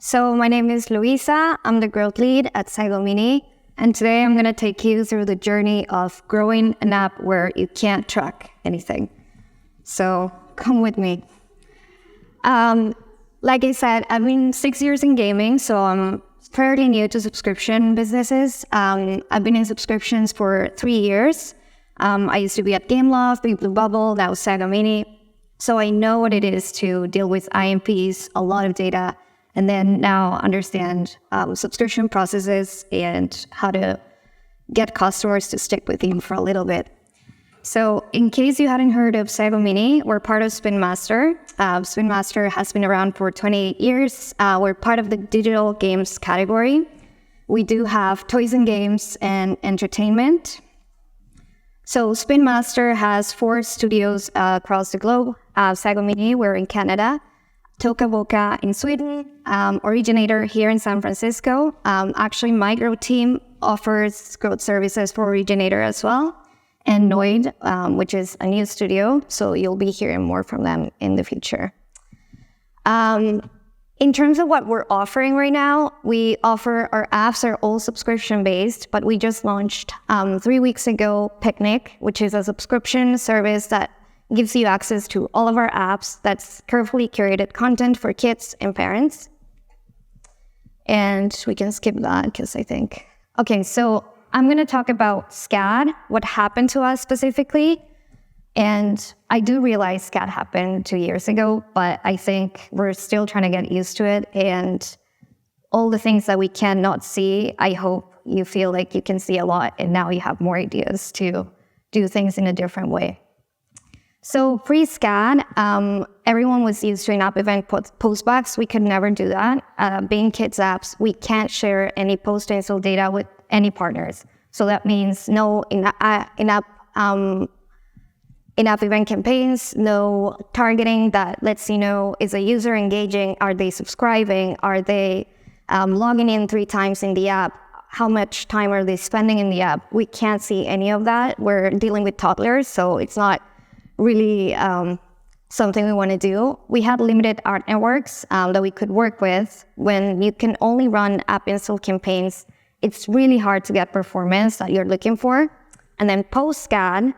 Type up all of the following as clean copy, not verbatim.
So my name is Luisa. I'm the growth lead at Sago Mini. And today I'm going to take you through the journey of growing an app where you can't track anything. So come with me. Like I said, I've been 6 years in gaming, so I'm fairly new to subscription businesses. I've been in subscriptions for 3 years. I used to be at Gameloft, Blue Bubble, now Sago Mini. So I know what it is to deal with IMPs, a lot of data, and then now understand subscription processes and how to get customers to stick with you for a little bit. So in case you hadn't heard of Sago Mini, we're part of Spin Master. Spin Master has been around for 28 years. We're part of the digital games category. We do have toys and games and entertainment. So Spin Master has 4 studios across the globe. Sago Mini, we're in Canada. Toka Boca in Sweden. Originator here in San Francisco. Actually, my growth team offers growth services for Originator as well. And Noid, which is a new studio. So you'll be hearing more from them in the future. In terms of what we're offering right now, we offer our apps are all subscription-based, but we just launched 3 weeks ago Picnic, which is a subscription service that gives you access to all of our apps. That's carefully curated content for kids and parents. And we can skip that because I think... Okay, so I'm going to talk about SCAD, what happened to us specifically. And I do realize SCAD happened 2 years ago, but I think we're still trying to get used to it. And all the things that we cannot see, I hope you feel like you can see a lot. And now you have more ideas to do things in a different way. So pre-SCAD, everyone was used to in-app event postbacks. We could never do that. Being kids apps, we can't share any post-install data with any partners. So that means no in-app event campaigns, no targeting that lets you know, is a user engaging? Are they subscribing? Are they logging in 3 times in the app? How much time are they spending in the app? We can't see any of that. We're dealing with toddlers, so it's not really something we want to do. We had limited art networks that we could work with. When you can only run app install campaigns, it's really hard to get performance that you're looking for. And then post-SCAD,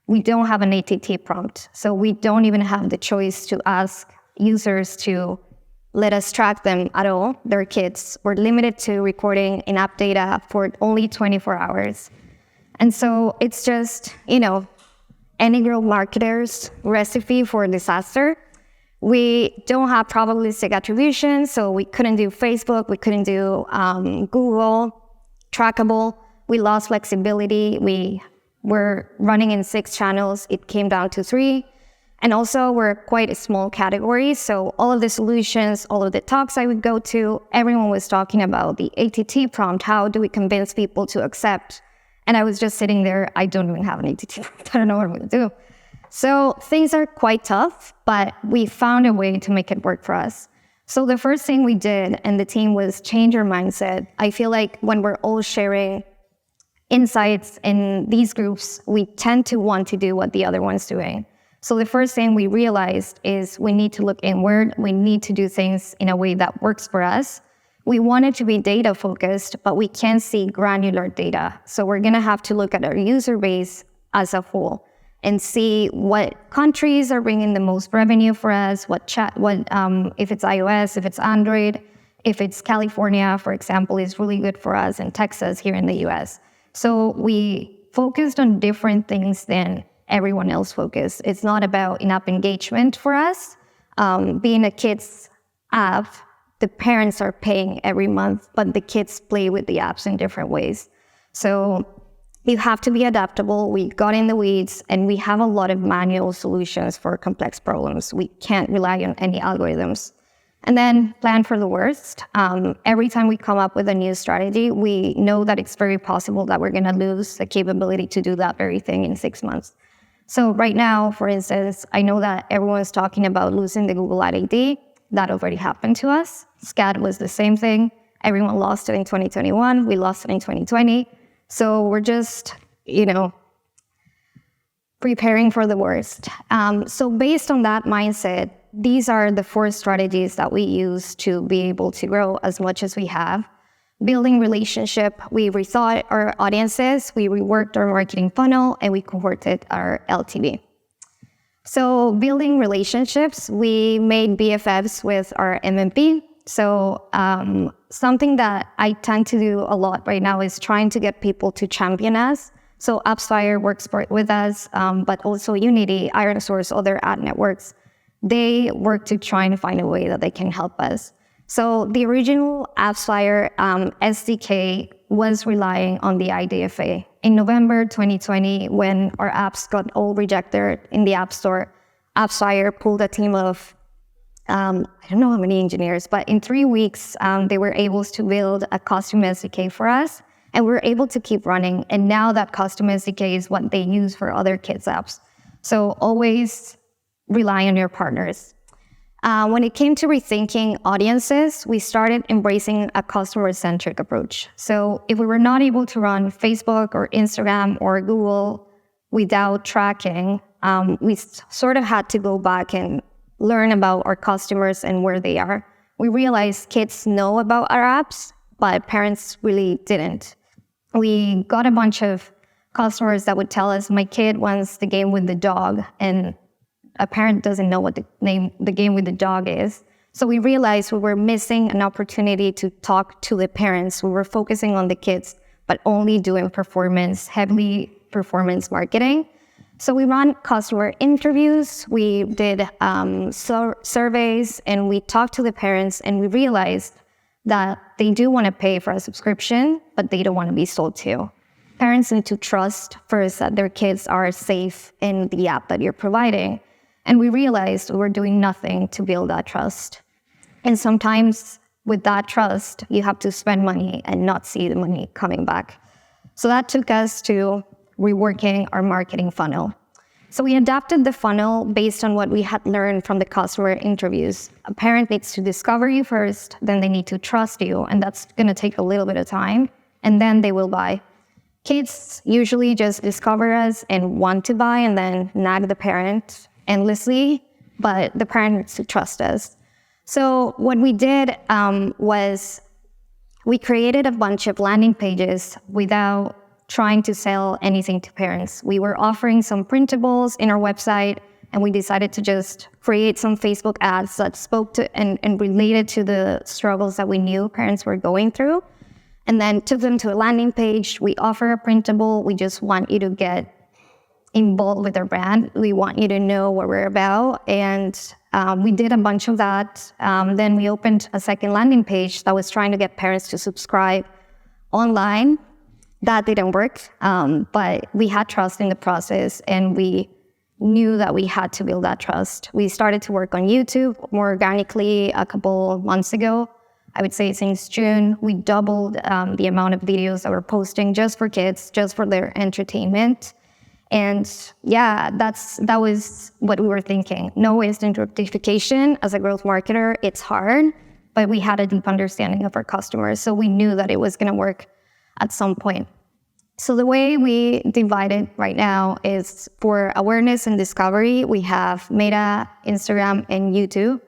we don't have an ATT prompt. So we don't even have the choice to ask users to let us track them at all, their kids. We're limited to recording in-app data for only 24 hours. And so it's just, any growth marketer's recipe for disaster. We don't have probabilistic attribution, so we couldn't do Facebook, we couldn't do Google, trackable. We lost flexibility. We were running in 6 channels. It came down to 3. And also, we're quite a small category, so all of the solutions, all of the talks I would go to, everyone was talking about the ATT prompt. How do we convince people to accept? And I was just sitting there, I don't even have an ATT prompt. I don't know what I'm going to do. So things are quite tough, but we found a way to make it work for us. So the first thing we did, and the team, was change our mindset. I feel like when we're all sharing insights in these groups, we tend to want to do what the other one's doing. So the first thing we realized is we need to look inward. We need to do things in a way that works for us. We want it to be data focused, but we can't see granular data. So we're going to have to look at our user base as a whole and see what countries are bringing the most revenue for us, if it's iOS, if it's Android, if it's California, for example, is really good for us, and Texas here in the US. So we focused on different things than everyone else focused. It's not about in-app engagement for us. Being a kids app, the parents are paying every month, but the kids play with the apps in different ways. So you have to be adaptable. We got in the weeds, and we have a lot of manual solutions for complex problems. We can't rely on any algorithms. And then plan for the worst. Every time we come up with a new strategy, we know that it's very possible that we're going to lose the capability to do that very thing in 6 months. So right now, for instance, I know that everyone's talking about losing the Google Ad ID. That already happened to us. SCAD was the same thing. Everyone lost it in 2021. We lost it in 2020. So we're just, preparing for the worst. So based on that mindset, these are the 4 strategies that we use to be able to grow as much as we have. Building relationship, we rethought our audiences, we reworked our marketing funnel, and we cohorted our LTV. So building relationships, we made BFFs with our MMP. So something that I tend to do a lot right now is trying to get people to champion us. So AppsFire works with us, but also Unity, IronSource, other ad networks. They work to try and find a way that they can help us. So the original AppsFire SDK was relying on the IDFA. In November 2020, when our apps got all rejected in the App Store, AppsFire pulled a team of, I don't know how many engineers, but in 3 weeks, they were able to build a custom SDK for us, and we were able to keep running. And now that custom SDK is what they use for other kids' apps. So always rely on your partners. When it came to rethinking audiences, we started embracing a customer-centric approach. So if we were not able to run Facebook or Instagram or Google without tracking, we sort of had to go back and learn about our customers and where they are. We realized kids know about our apps, but parents really didn't. We got a bunch of customers that would tell us, my kid wants the game with the dog, and a parent doesn't know what the game with the dog is. So we realized we were missing an opportunity to talk to the parents. We were focusing on the kids, but only doing heavily performance marketing. So we ran customer interviews, we did surveys, and we talked to the parents, and we realized that they do want to pay for a subscription, but they don't want to be sold to. Parents need to trust first that their kids are safe in the app that you're providing. And we realized we were doing nothing to build that trust. And sometimes with that trust, you have to spend money and not see the money coming back. So that took us to reworking our marketing funnel. So we adapted the funnel based on what we had learned from the customer interviews. A parent needs to discover you first, then they need to trust you, and that's going to take a little bit of time, and then they will buy. Kids usually just discover us and want to buy and then nag the parent endlessly, but the parent needs to trust us. So what we did was we created a bunch of landing pages without trying to sell anything to parents. We were offering some printables in our website, and we decided to just create some Facebook ads that spoke to and related to the struggles that we knew parents were going through, and then took them to a landing page. We offer a printable. We just want you to get involved with our brand. We want you to know what we're about. And we did a bunch of that. Then we opened a second landing page that was trying to get parents to subscribe online. That didn't work, but we had trust in the process, and we knew that we had to build that trust. We started to work on YouTube more organically a couple months ago. I would say since June, we doubled the amount of videos that we're posting just for kids, just for their entertainment. And yeah, that was what we were thinking. No instant gratification. As a growth marketer, it's hard, but we had a deep understanding of our customers, so we knew that it was going to work at some point. So the way we divide it right now is for awareness and discovery, we have Meta, Instagram, and YouTube.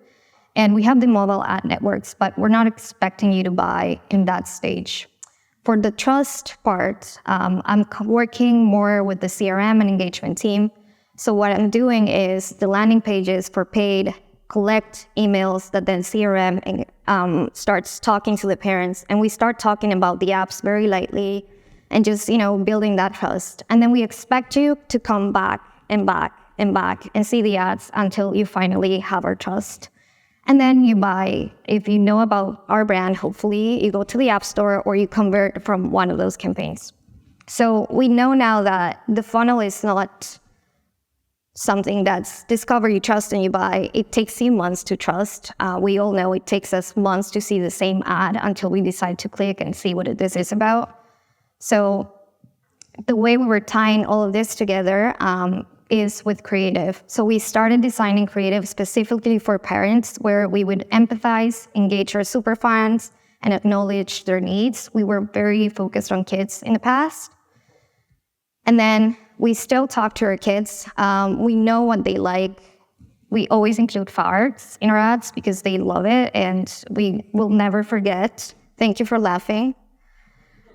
And we have the mobile ad networks, but we're not expecting you to buy in that stage. For the trust part, I'm working more with the CRM and engagement team. So what I'm doing is the landing pages for paid collect emails that then CRM starts talking to the parents, and we start talking about the apps very lightly and just, building that trust. And then we expect you to come back and back and back and see the ads until you finally have our trust. And then you buy. If you know about our brand, hopefully you go to the App Store or you convert from one of those campaigns. So we know now that the funnel is not something that's discover, you trust, and you buy. It takes you months to trust. We all know it takes us months to see the same ad until we decide to click and see what this is about. So the way we were tying all of this together is with creative. So we started designing creative specifically for parents, where we would empathize, engage our super fans, and acknowledge their needs. We were very focused on kids in the past. And then we still talk to our kids. We know what they like. We always include farts in our ads because they love it and we will never forget. Thank you for laughing.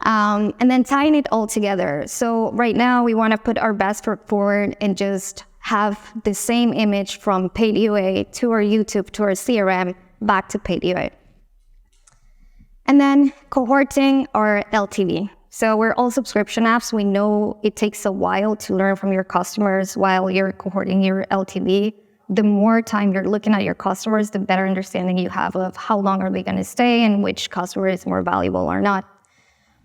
And then tying it all together. So right now we want to put our best foot forward and just have the same image from paid UA to our YouTube to our CRM back to paid UA. And then cohorting our LTV. So we're all subscription apps. We know it takes a while to learn from your customers while you're cohorting your LTV. The more time you're looking at your customers, the better understanding you have of how long are they going to stay and which customer is more valuable or not.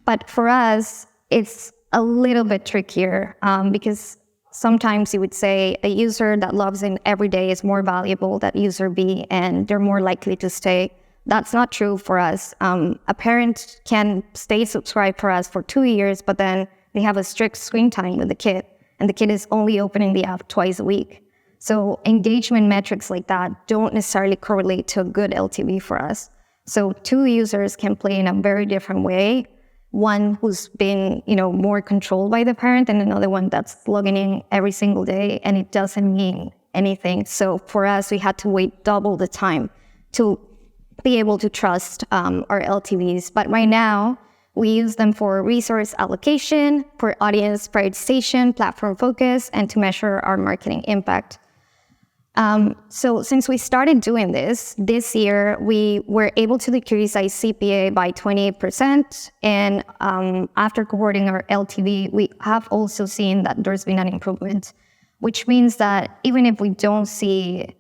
But for us, it's a little bit trickier because sometimes you would say a user that logs in every day is more valuable than user B and they're more likely to stay. That's not true for us. A parent can stay subscribed for us for 2 years, but then they have a strict screen time with the kid and the kid is only opening the app twice a week. So engagement metrics like that don't necessarily correlate to a good LTV for us. So 2 users can play in a very different way. One who's been, more controlled by the parent and another one that's logging in every single day and it doesn't mean anything. So for us, we had to wait double the time to be able to trust our LTVs. But right now, we use them for resource allocation, for audience prioritization, platform focus, and to measure our marketing impact. So since we started doing this year, we were able to decrease our CPA by 28%. And after cohorting our LTV, we have also seen that there's been an improvement, which means that even if we don't see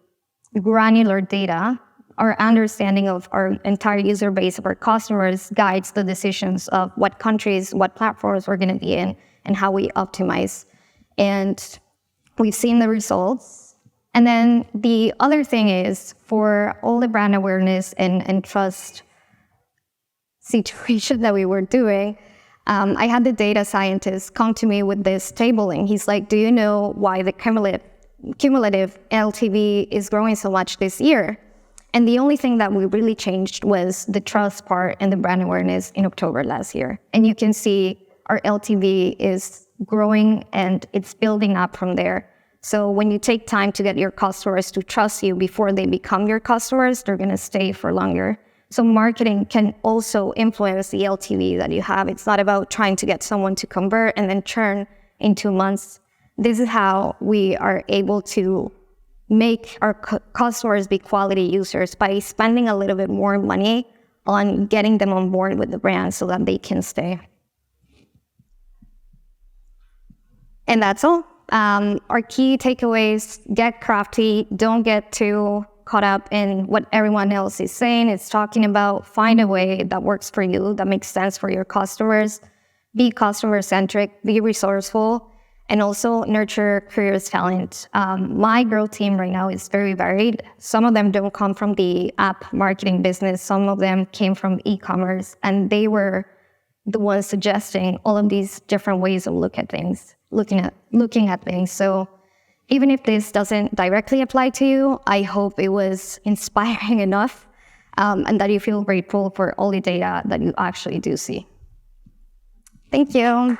granular data, our understanding of our entire user base of our customers guides the decisions of what countries, what platforms we're going to be in, and how we optimize. And we've seen the results. And then the other thing is for all the brand awareness and trust situation that we were doing, I had the data scientist come to me with this tabling. He's like, do you know why the cumulative LTV is growing so much this year? And the only thing that we really changed was the trust part and the brand awareness in October last year. And you can see our LTV is growing and it's building up from there. So when you take time to get your customers to trust you before they become your customers, they're going to stay for longer. So marketing can also influence the LTV that you have. It's not about trying to get someone to convert and then churn in 2 months. This is how we are able to make our customers be quality users by spending a little bit more money on getting them on board with the brand so that they can stay. And that's all. Our key takeaways: get crafty, don't get too caught up in what everyone else is saying. It's talking about find a way that works for you, that makes sense for your customers. Be customer-centric, be resourceful, and also nurture curious talent. My growth team right now is very varied. Some of them don't come from the app marketing business. Some of them came from e-commerce, and they were the ones suggesting all of these different ways of looking at things. So even if this doesn't directly apply to you, I hope it was inspiring enough and that you feel grateful for all the data that you actually do see. Thank you.